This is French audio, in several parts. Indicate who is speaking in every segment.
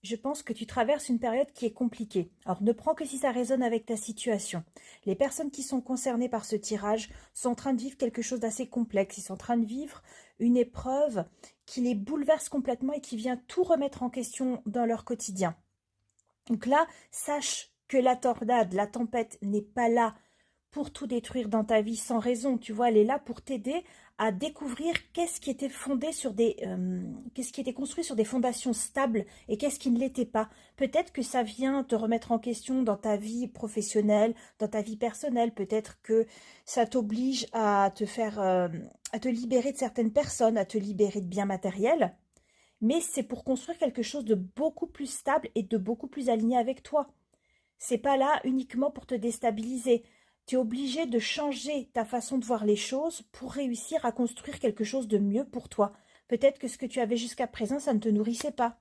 Speaker 1: Je pense que tu traverses une période qui est compliquée. Alors ne prends que si ça résonne avec ta situation. Les personnes qui sont concernées par ce tirage sont en train de vivre quelque chose d'assez complexe. Ils sont en train de vivre une épreuve qui les bouleverse complètement et qui vient tout remettre en question dans leur quotidien. Donc là, sache que la tornade, la tempête n'est pas là pour tout détruire dans ta vie sans raison. Tu vois, elle est là pour t'aider à découvrir qu'est-ce qui était fondé sur qu'est-ce qui était construit sur des fondations stables et qu'est-ce qui ne l'était pas. Peut-être que ça vient te remettre en question dans ta vie professionnelle, dans ta vie personnelle. Peut-être que ça t'oblige à à te libérer de certaines personnes, à te libérer de biens matériels. Mais c'est pour construire quelque chose de beaucoup plus stable et de beaucoup plus aligné avec toi. C'est pas là uniquement pour te déstabiliser. Tu es obligé de changer ta façon de voir les choses pour réussir à construire quelque chose de mieux pour toi. Peut-être que ce que tu avais jusqu'à présent, ça ne te nourrissait pas.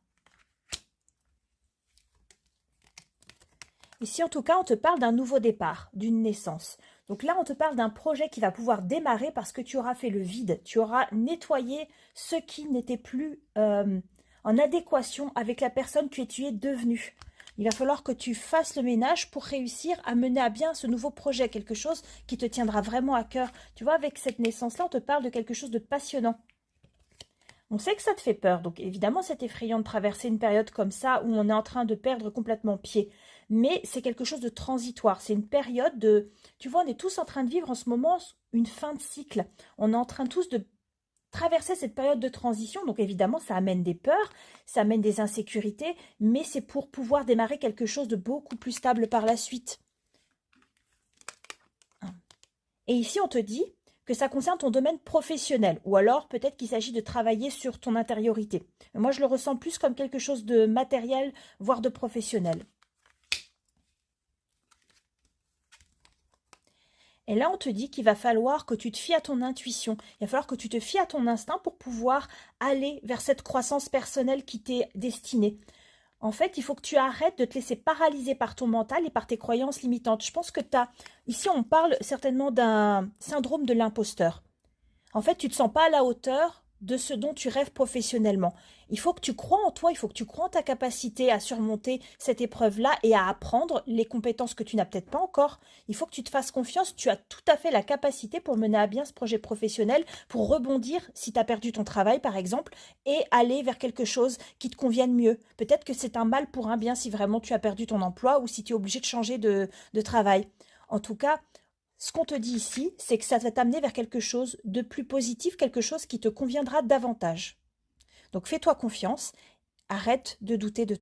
Speaker 1: Ici, en tout cas, on te parle d'un nouveau départ, d'une naissance. Donc là, on te parle d'un projet qui va pouvoir démarrer parce que tu auras fait le vide. Tu auras nettoyé ce qui n'était plus en adéquation avec la personne que tu es devenue. Il va falloir que tu fasses le ménage pour réussir à mener à bien ce nouveau projet, quelque chose qui te tiendra vraiment à cœur. Tu vois, avec cette naissance-là, on te parle de quelque chose de passionnant. On sait que ça te fait peur, donc évidemment c'est effrayant de traverser une période comme ça où on est en train de perdre complètement pied. Mais c'est quelque chose de transitoire, c'est une période de... Tu vois, on est tous en train de vivre en ce moment une fin de cycle. On est en train tous de traverser cette période de transition, donc évidemment ça amène des peurs, ça amène des insécurités, mais c'est pour pouvoir démarrer quelque chose de beaucoup plus stable par la suite. Et ici on te dit que ça concerne ton domaine professionnel, ou alors peut-être qu'il s'agit de travailler sur ton intériorité. Mais moi je le ressens plus comme quelque chose de matériel, voire de professionnel. Et là, on te dit qu'il va falloir que tu te fies à ton intuition. Il va falloir que tu te fies à ton instinct pour pouvoir aller vers cette croissance personnelle qui t'est destinée. En fait, il faut que tu arrêtes de te laisser paralyser par ton mental et par tes croyances limitantes. Je pense que tu as... Ici, on parle certainement d'un syndrome de l'imposteur. En fait, tu ne te sens pas à la hauteur de ce dont tu rêves professionnellement. Il faut que tu crois en toi, il faut que tu crois en ta capacité à surmonter cette épreuve-là et à apprendre les compétences que tu n'as peut-être pas encore. Il faut que tu te fasses confiance, tu as tout à fait la capacité pour mener à bien ce projet professionnel, pour rebondir si tu as perdu ton travail par exemple, et aller vers quelque chose qui te convienne mieux. Peut-être que c'est un mal pour un bien si vraiment tu as perdu ton emploi ou si tu es obligé de changer de travail. En tout cas, ce qu'on te dit ici, c'est que ça va t'amener vers quelque chose de plus positif, quelque chose qui te conviendra davantage. Donc fais-toi confiance, arrête de douter de